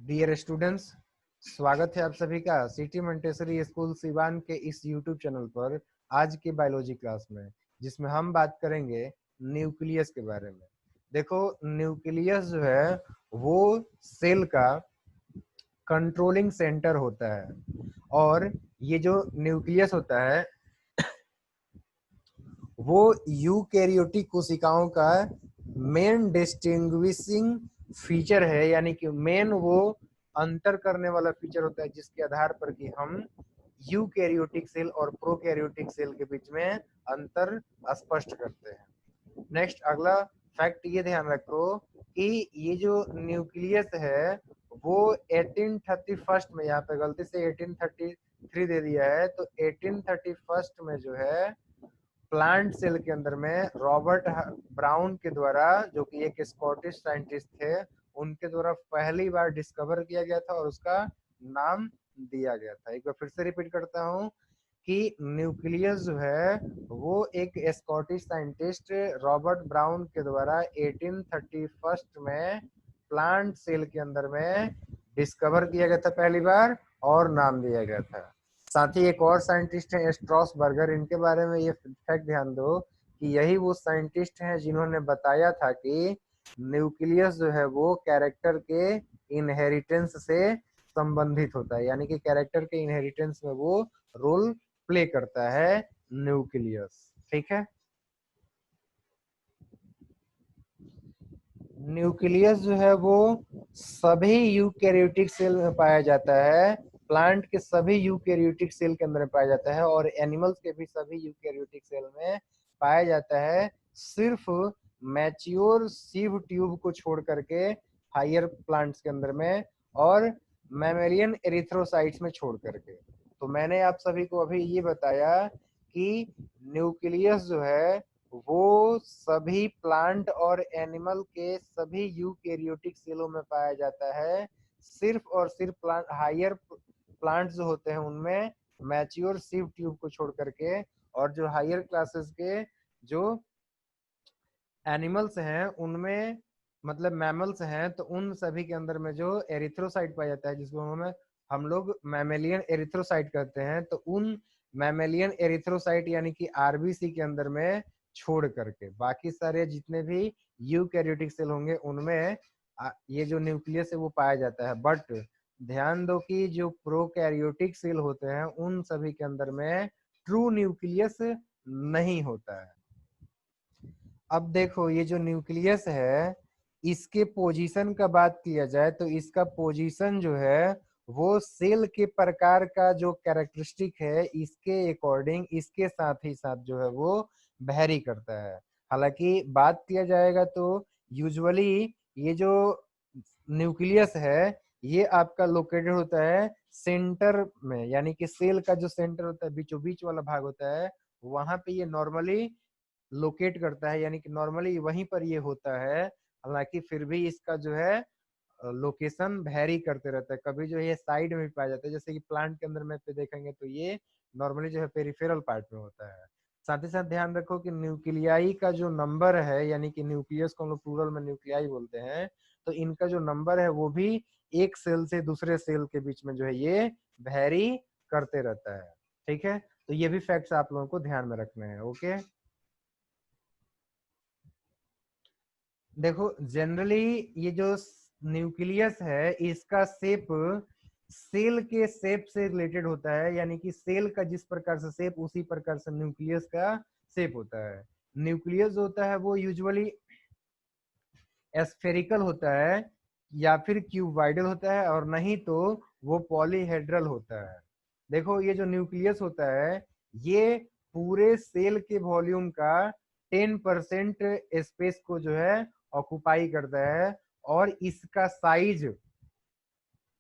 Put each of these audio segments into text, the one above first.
Dear students, स्वागत है आप सभी का सिटी मोंटेसरी स्कूल सिवान के इस यूट्यूब चैनल पर आज की बायोलॉजी क्लास में, जिसमें हम बात करेंगे न्यूक्लियस के बारे में। देखो, न्यूक्लियस जो है वो सेल का कंट्रोलिंग सेंटर होता है, और ये जो न्यूक्लियस होता है वो यूकैरियोटिक कोशिकाओं का मेन डिस्टिंग्विशिंग फीचर है, यानी कि मेन वो अंतर करने वाला फीचर होता है जिसके आधार पर कि हम यूकैरियोटिक सेल और प्रोकैरियोटिक सेल के बीच में अंतर स्पष्ट करते हैं। नेक्स्ट, अगला फैक्ट ये ध्यान रखो कि ये जो न्यूक्लियस है वो 1831 में, यहाँ पे गलती से 1833 दे दिया है, तो 1831 में जो है प्लांट सेल के अंदर में रॉबर्ट ब्राउन के द्वारा, जो कि एक स्कॉटिश साइंटिस्ट थे, उनके द्वारा पहली बार डिस्कवर किया गया था और उसका नाम दिया गया था। एक बार फिर से रिपीट करता हूँ कि न्यूक्लियस जो है वो एक स्कॉटिश साइंटिस्ट रॉबर्ट ब्राउन के द्वारा 1831 में प्लांट सेल के अंदर में डिस्कवर किया गया था पहली बार, और नाम दिया गया था। साथ ही एक और साइंटिस्ट है स्ट्रॉसबर्गर, इनके बारे में ये फैक्ट ध्यान दो कि यही वो साइंटिस्ट हैं जिन्होंने बताया था कि न्यूक्लियस जो है वो कैरेक्टर के इनहेरिटेंस से संबंधित होता है, यानी कि कैरेक्टर के इनहेरिटेंस में वो रोल प्ले करता है न्यूक्लियस। ठीक है, न्यूक्लियस जो है वो सभी यूकैरियोटिक सेल में पाया जाता है, प्लांट के सभी यूकैरियोटिक सेल के अंदर पाया जाता है, और एनिमल्स के भी सभी यूकैरियोटिक सेल में पाया जाता है, सिर्फ मैच्योर सीव ट्यूब को छोड़ करके हायर प्लांट्स के अंदर में, और मैमेलियन एरिथ्रोसाइट्स में छोड़ करके। तो मैंने आप सभी को अभी ये बताया कि न्यूक्लियस जो है वो सभी प्लांट और एनिमल के सभी यूकैरियोटिक सेलों में पाया जाता है, सिर्फ और सिर्फ प्लांट हायर प्लांट्स जो होते हैं उनमें मैच्योर सीव ट्यूब को छोड़ करके, और जो हायर क्लासेस के जो एनिमल्स हैं उनमें, मतलब मैमल्स हैं, तो उन सभी के अंदर में जो एरिथ्रोसाइट पाया जाता है, जिसको हम लोग मैमेलियन एरिथ्रोसाइट कहते हैं, तो उन मैमेलियन एरिथ्रोसाइट यानी कि आरबीसी के अंदर में छोड़ करके बाकी सारे जितने भी यूकैरियोटिक सेल होंगे उनमें ये जो न्यूक्लियस है वो पाया जाता है। बट ध्यान दो कि जो प्रोकैरियोटिक सेल होते हैं उन सभी के अंदर में ट्रू न्यूक्लियस नहीं होता है। अब देखो, ये जो न्यूक्लियस है इसके पोजीशन का बात किया जाए तो इसका पोजीशन जो है वो सेल के प्रकार का जो कैरेक्टरिस्टिक है इसके अकॉर्डिंग, इसके साथ ही साथ जो है वो वेरी करता है। हालांकि बात किया जाएगा तो यूजुअली ये जो न्यूक्लियस है ये आपका लोकेटेड होता है सेंटर में, यानी कि सेल का जो सेंटर होता है, बीचों बीच वाला भाग होता है, वहां पे ये नॉर्मली लोकेट करता है, यानी कि नॉर्मली वहीं पर ये होता है। हालांकि फिर भी इसका जो है लोकेशन वेरी करते रहता है, कभी जो ये साइड में भी पाया जाता है, जैसे कि प्लांट के अंदर में पे देखेंगे तो ये नॉर्मली जो है पेरिफेरल पार्ट में होता है। साथ ही साथ ध्यान रखो कि न्यूक्लियाई का जो नंबर है, यानी कि न्यूक्लियस को हम लोग प्लूरल में न्यूक्लियाई बोलते हैं, तो इनका जो नंबर है वो भी एक सेल से दूसरे सेल के बीच में जो है ये वेरी करते रहता है। ठीक है, तो ये भी फैक्ट्स आप लोगों को ध्यान में रखने हैं। ओके, देखो जनरली ये जो न्यूक्लियस है इसका शेप सेल के शेप से रिलेटेड होता है, यानी कि सेल का जिस प्रकार से शेप उसी प्रकार से न्यूक्लियस का शेप होता है। न्यूक्लियस होता है वो यूजुअली एस्फेरिकल होता है, या फिर क्यूबाइडल होता है, और नहीं तो वो पॉलीहेड्रल होता है। देखो, ये जो न्यूक्लियस होता है ये पूरे सेल के वॉल्यूम का 10% स्पेस को जो है ऑक्युपाई करता है, और इसका साइज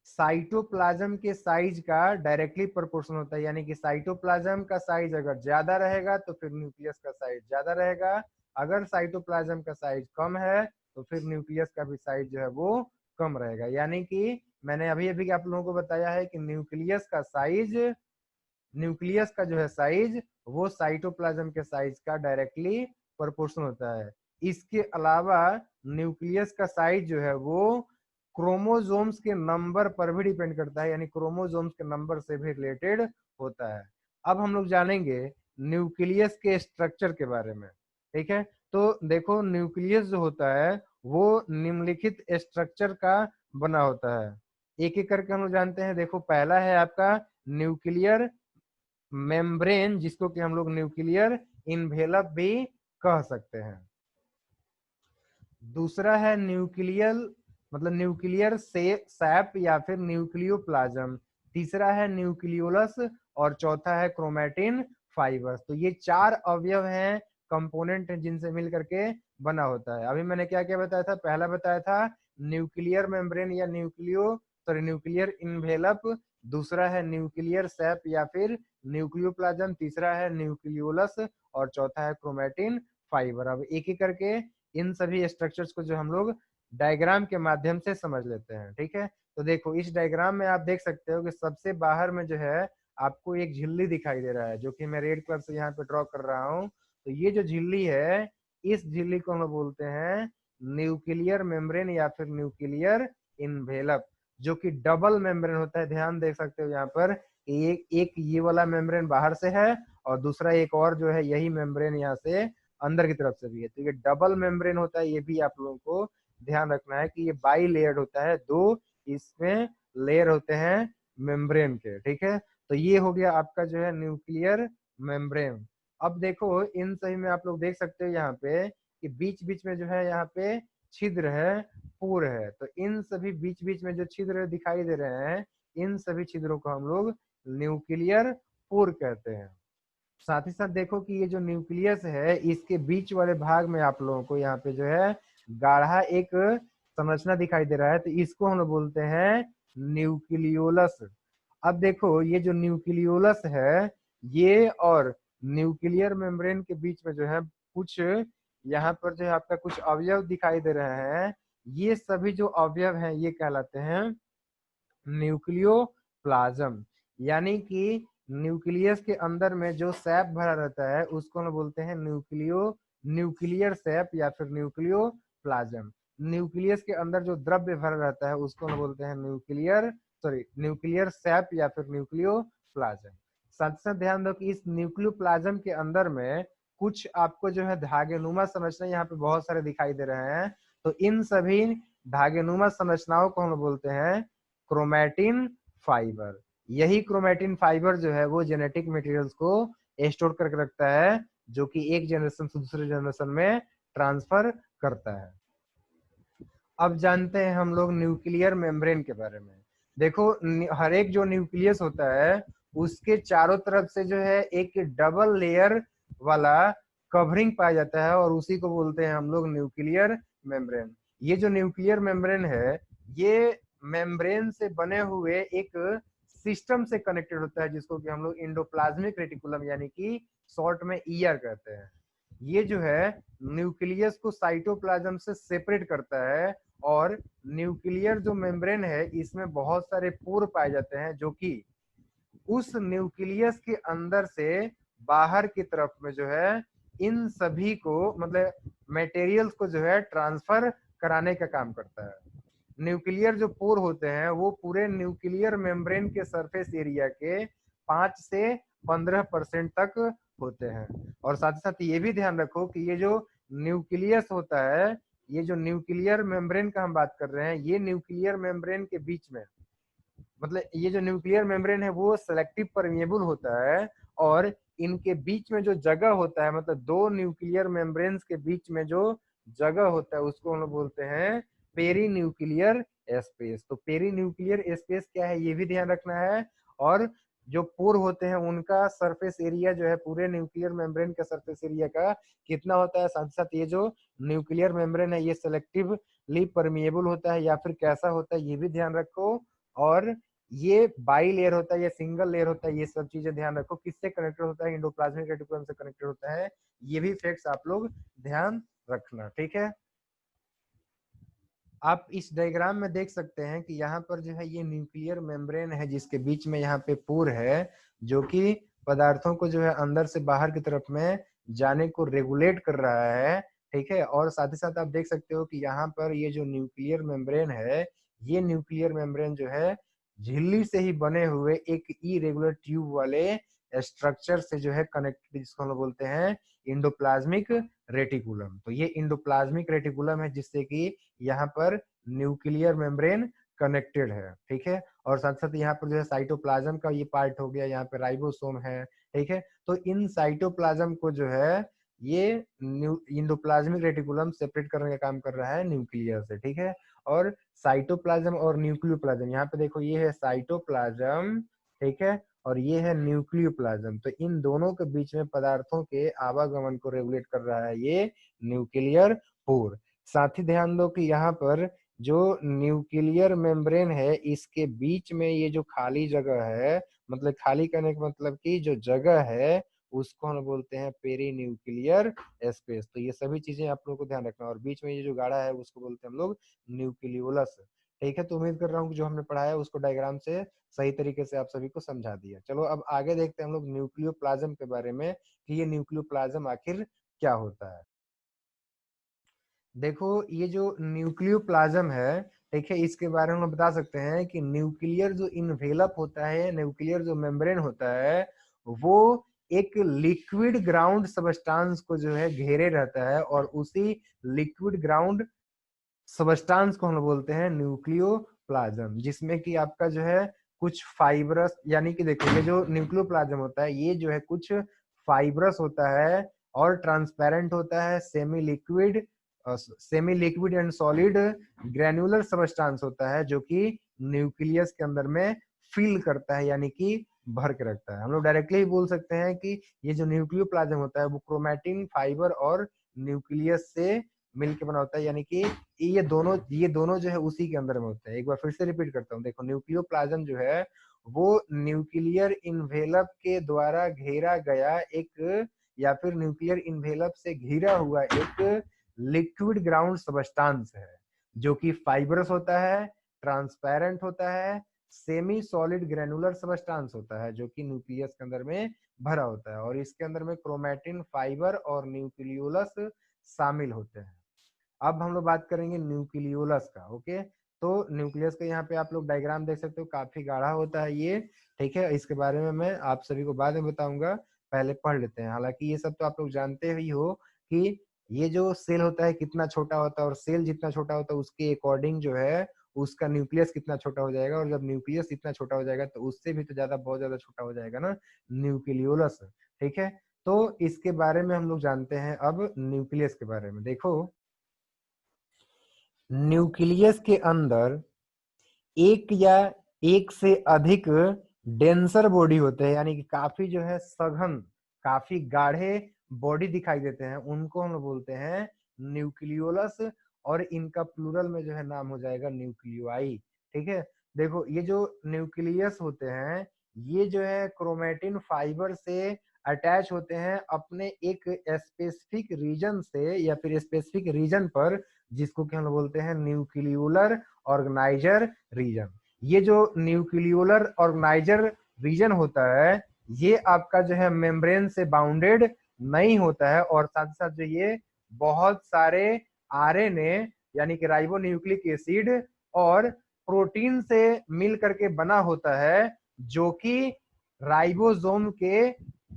साइटोप्लाज्म के साइज का डायरेक्टली प्रोपोर्शनल होता है, यानी कि साइटोप्लाज्म का साइज अगर ज्यादा रहेगा तो फिर न्यूक्लियस का साइज ज्यादा रहेगा, अगर साइटोप्लाज्म का साइज कम है तो फिर न्यूक्लियस का भी साइज जो है वो कम रहेगा। यानी कि मैंने अभी अभी आप लोगों को बताया है कि न्यूक्लियस का जो है साइज वो साइटोप्लाज्म के साइज का डायरेक्टली प्रोपोर्शनल होता है। इसके अलावा न्यूक्लियस का साइज जो है वो क्रोमोसोम्स के नंबर पर भी डिपेंड करता है, यानी क्रोमोसोम्स के नंबर से भी रिलेटेड होता है। अब हम लोग जानेंगे न्यूक्लियस के स्ट्रक्चर के बारे में। ठीक है, तो देखो न्यूक्लियस जो होता है वो निम्नलिखित स्ट्रक्चर का बना होता है। एक एक करके हम लोग जानते हैं। देखो पहला है आपका न्यूक्लियर मेम्ब्रेन, जिसको कि हम लोग न्यूक्लियर इन्वेलप भी कह सकते हैं। दूसरा है न्यूक्लियर मतलब न्यूक्लियर सैप या फिर न्यूक्लियोप्लाज्म। तीसरा है न्यूक्लियोलस और चौथा है क्रोमैटिन फाइबर्स। तो ये चार अवयव हैं, कंपोनेंट हैं, जिनसे मिल करके बना होता है। अभी मैंने क्या क्या बताया था? पहला बताया था न्यूक्लियर मेम्ब्रेन या न्यूक्लियर इन्वेलप। दूसरा है न्यूक्लियर सैप या फिर न्यूक्लियोप्लाज्म। तीसरा है न्यूक्लियोलस और चौथा है क्रोमैटिन फाइबर। अब एक एक करके इन सभी स्ट्रक्चर्स को जो हम लोग डायग्राम के माध्यम से समझ लेते हैं। ठीक है, तो देखो इस डायग्राम में आप देख सकते हो कि सबसे बाहर में जो है आपको एक झिल्ली दिखाई दे रहा है, जो कि मैं रेड कलर से यहाँ पे ड्रॉ कर रहा हूँ। तो ये जो झिल्ली है, इस झिल्ली को हम लोग बोलते हैं न्यूक्लियर मेम्ब्रेन या फिर न्यूक्लियर इन्वेलप, जो कि डबल मेम्ब्रेन होता है। ध्यान देख सकते हो यहाँ पर एक एक ये वाला मेम्ब्रेन बाहर से है और दूसरा एक और जो है यही मेम्ब्रेन यहाँ से अंदर की तरफ से भी है। तो ये डबल मेम्ब्रेन होता है, ये भी आप लोगों को ध्यान रखना है कि ये बाई लेयर्ड होता है, दो इसमें लेयर होते हैं मेम्ब्रेन के। ठीक है, तो ये हो गया आपका जो है न्यूक्लियर मेम्ब्रेन। अब देखो इन सही में आप लोग देख सकते हो यहाँ पे कि बीच बीच में जो है यहाँ पे छिद्र है, पोर है। तो इन सभी बीच बीच में जो छिद्र दिखाई दे रहे हैं, इन सभी छिद्रों को हम लोग न्यूक्लियर पोर कहते हैं। साथ ही साथ देखो कि ये जो न्यूक्लियस है, इसके बीच वाले भाग में आप लोगों को यहाँ पे जो है गाढ़ा एक संरचना दिखाई दे रहा है, तो इसको हम लोग बोलते हैं न्यूक्लियोलस। अब देखो ये जो न्यूक्लियोलस है, ये और न्यूक्लियर मेम्ब्रेन के बीच में जो है कुछ यहाँ पर जो है आपका कुछ अवयव दिखाई दे रहे हैं। ये सभी जो अवयव हैं ये कहलाते हैं न्यूक्लियोप्लाज्म। यानी कि न्यूक्लियस के अंदर में जो सैप भरा रहता है उसको हम बोलते हैं न्यूक्लियर सैप या फिर न्यूक्लियोप्लाज्म। न्यूक्लियस के अंदर जो द्रव्य भरा रहता है उसको हम बोलते हैं न्यूक्लियर सैप या फिर न्यूक्लियोप्लाज्म। साथ साथ ध्यान दो कि इस न्यूक्लियोप्लाज्म के अंदर में कुछ आपको जो है धागेनुमा संरचना यहाँ पे बहुत सारे दिखाई दे रहे हैं। तो इन सभी धागेनुमा संरचनाओं को हम बोलते हैं क्रोमैटिन फाइबर। यही क्रोमैटिन फाइबर जो है वो जेनेटिक मटेरियल्स को स्टोर करके रखता है, जो कि एक जनरेशन से दूसरे जनरेशन में ट्रांसफर करता है। अब जानते हैं हम लोग न्यूक्लियर मेम्ब्रेन के बारे में। देखो हर एक जो न्यूक्लियस होता है उसके चारों तरफ से जो है एक डबल लेयर वाला कवरिंग पाया जाता है और उसी को बोलते हैं हम लोग न्यूक्लियर मेम्ब्रेन। ये जो न्यूक्लियर मेम्ब्रेन है, ये मेम्ब्रेन से बने हुए एक सिस्टम से कनेक्टेड होता है, जिसको कि हम लोग इंडोप्लाज्मिक रेटिकुलम यानी कि शॉर्ट में ईआर कहते हैं। ये जो है न्यूक्लियस को साइटोप्लाज्म से सेपरेट करता है और न्यूक्लियर जो मेम्ब्रेन है इसमें बहुत सारे पोर पाए जाते हैं, जो कि उस न्यूक्लियस के अंदर से बाहर की तरफ में जो है इन सभी को मतलब मटेरियल्स को जो है ट्रांसफर कराने का काम करता है। न्यूक्लियर जो पोर होते हैं वो पूरे न्यूक्लियर मेम्ब्रेन के सरफेस एरिया के 5 से 15% तक होते हैं। और साथ ही साथ ये भी ध्यान रखो कि ये जो न्यूक्लियस होता है, ये जो न्यूक्लियर मेम्ब्रेन का हम बात कर रहे हैं, ये न्यूक्लियर मेम्ब्रेन के बीच में मतलब ये जो न्यूक्लियर मेम्ब्रेन है वो सेलेक्टिव परमिएबल होता है और इनके बीच में जो जगह होता है मतलब दो न्यूक्लियर मेम्ब्रेन्स के बीच में जो जगह होता है उसको हम लोग बोलते हैं पेरी न्यूक्लियर स्पेस। तो पेरी न्यूक्लियर स्पेस क्या है ये भी ध्यान रखना है। और जो पोर होते हैं उनका सरफेस एरिया जो है पूरे न्यूक्लियर मेम्ब्रेन का सरफेस एरिया का कितना होता है। साथ साथ ये जो न्यूक्लियर मेम्ब्रेन है ये सेलेक्टिवली परमिएबल होता है या फिर कैसा होता है ये भी ध्यान रखो। और ये बाई लेयर होता है या सिंगल लेयर होता है, ये सब चीजें ध्यान रखो। किससे कनेक्टेड होता है? इंडोप्लाज्मिक रेटिकुलम से कनेक्टेड होता है। ये भी फैक्ट्स आप लोग ध्यान रखना। ठीक है, आप इस डायग्राम में देख सकते हैं कि यहाँ पर जो है ये न्यूक्लियर मेम्ब्रेन है जिसके बीच में यहाँ पे पोर है, जो कि पदार्थों को जो है अंदर से बाहर की तरफ में जाने को रेगुलेट कर रहा है। ठीक है, और साथ ही साथ आप देख सकते हो कि यहाँ पर ये जो न्यूक्लियर मेम्ब्रेन है ये न्यूक्लियर मेम्ब्रेन जो है झिल्ली से ही बने हुए एक इरेगुलर ट्यूब वाले स्ट्रक्चर से जो है कनेक्टेड, जिसको हम लोग बोलते हैं इंडोप्लाज्मिक रेटिकुलम। तो ये इंडोप्लाज्मिक रेटिकुलम है जिससे कि यहाँ पर न्यूक्लियर मेम्ब्रेन कनेक्टेड है, ठीक है। और साथ साथ यहाँ पर जो है साइटोप्लाज्म का ये पार्ट हो गया, यहाँ पे राइबोसोम है, ठीक है। तो इन साइटोप्लाज्म को जो है ये इंडोप्लाज्मिक रेटिकुलम सेपरेट करने का काम कर रहा है न्यूक्लियर से, ठीक है। और साइटोप्लाज्म और न्यूक्लियोप्लाज्म, यहाँ पे देखो ये है साइटोप्लाज्म, ठीक है, और ये है न्यूक्लियोप्लाज्म। तो इन दोनों के बीच में पदार्थों के आवागमन को रेगुलेट कर रहा है ये न्यूक्लियर पोर। साथ ही ध्यान दो कि यहाँ पर जो न्यूक्लियर मेम्ब्रेन है इसके बीच में ये जो खाली जगह है, मतलब खाली करने का मतलब कि जो जगह है उसको हम बोलते हैं पेरी न्यूक्लियर स्पेस। तो ये सभी चीजें आप लोगों को ध्यान रखना। और बीच में ये जो गाढ़ा है उसको बोलते हैं हम लोग न्यूक्लियोलस, ठीक है। तो उम्मीद कर रहा हूँ कि जो हमने पढ़ाया उसको डायग्राम से सही तरीके से आप सभी को समझा दिया। चलो अब आगे देखते हैं हम लोग न्यूक्लियोप्लाज्म के बारे में कि ये न्यूक्लियोप्लाज्म आखिर क्या होता है। देखो ये जो न्यूक्लियोप्लाज्म है, ठीक है, इसके बारे में हम बता सकते हैं कि न्यूक्लियर जो इन्वेलप होता है, न्यूक्लियर जो मेम्ब्रेन होता है, वो एक लिक्विड ग्राउंड सबस्टांस को जो है घेरे रहता है और उसी लिक्विड ग्राउंड सबस्टांस को हम लोग बोलते हैं न्यूक्लियोप्लाज्म, जिसमें कि आपका जो है कुछ फाइब्रस, यानी कि देखो ये जो न्यूक्लियोप्लाज्म होता है ये जो है कुछ फाइब्रस होता है और ट्रांसपेरेंट होता है, semi liquid and solid granular substance होता है जो कि न्यूक्लियस के अंदर में फिल करता है, यानी कि भर के रखता है। हम लोग डायरेक्टली ही बोल सकते हैं कि ये जो न्यूक्लियोप्लाज्म होता है वो क्रोमैटिन फाइबर और न्यूक्लियस से मिलकर बना होता है, यानी कि ये दोनों जो है उसी के अंदर में होते हैं। एक बार फिर से रिपीट करता हूँ, देखो न्यूक्लियोप्लाज्म जो है वो न्यूक्लियर इन्वेलप के द्वारा घेरा गया एक, या फिर न्यूक्लियर इन्वेलप से घिरा हुआ एक लिक्विड ग्राउंड सबस्टांस है जो कि फाइब्रस होता है, ट्रांसपेरेंट होता है, सेमी सॉलिड ग्रेनुलर सबस्टांस होता है जो कि न्यूक्लियस के अंदर में भरा होता है, और इसके अंदर में क्रोमैटिन फाइबर और न्यूक्लियोलस शामिल होते हैं। अब हम लोग बात करेंगे न्यूक्लियोलस का, ओके। तो न्यूक्लियस का यहाँ पे आप लोग डायग्राम देख सकते हो, काफी गाढ़ा होता है ये, ठीक है। इसके बारे में मैं आप सभी को बाद में बताऊंगा, पहले पढ़ लेते हैं। हालांकि ये सब तो आप लोग जानते ही हो कि ये जो सेल होता है कितना छोटा होता है, और सेल जितना छोटा होता है उसके अकॉर्डिंग जो है उसका न्यूक्लियस कितना छोटा हो जाएगा, और जब न्यूक्लियस इतना छोटा हो जाएगा तो उससे भी तो ज्यादा, बहुत ज्यादा छोटा हो जाएगा ना न्यूक्लियोलस, ठीक है। तो इसके बारे में हम लोग जानते हैं अब न्यूक्लियस के बारे में। देखो न्यूक्लियस के अंदर एक या एक से अधिक डेंसर बॉडी होते हैं, यानी कि काफी जो है सघन, काफी गाढ़े बॉडी दिखाई देते हैं, उनको हम लोग बोलते हैं न्यूक्लियोलस, और इनका प्लूरल में जो है नाम हो जाएगा न्यूक्लियोआई, ठीक है। देखो ये जो न्यूक्लियस होते हैं ये जो है क्रोमैटिन फाइबर से अटैच होते हैं अपने एक स्पेसिफिक रीजन से, या फिर स्पेसिफिक रीजन पर, जिसको कि हम लोग बोलते हैं न्यूक्लियोलर ऑर्गेनाइजर रीजन। ये जो न्यूक्लियोलर ऑर्गेनाइजर रीजन होता है ये आपका जो है मेम्ब्रेन से बाउंडेड नहीं होता है, और साथ साथ जो ये बहुत सारे आरएनए यानी कि राइबोन्यूक्लिक एसिड और प्रोटीन से मिल करके बना होता है, जो कि राइबोसोम के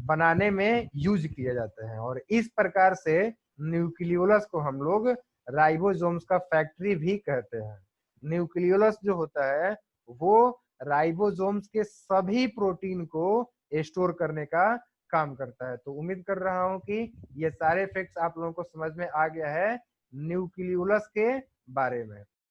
बनाने में यूज किया जाता है। और इस प्रकार से न्यूक्लियोलस को हम लोग राइबोसोम्स का फैक्ट्री भी कहते हैं। न्यूक्लियोलस जो होता है वो राइबोसोम्स के सभी प्रोटीन को स्टोर करने का काम करता है। तो उम्मीद कर रहा हूं कि ये सारे फैक्ट्स आप लोगों को समझ में आ गया है न्यूक्लियोलस के बारे में।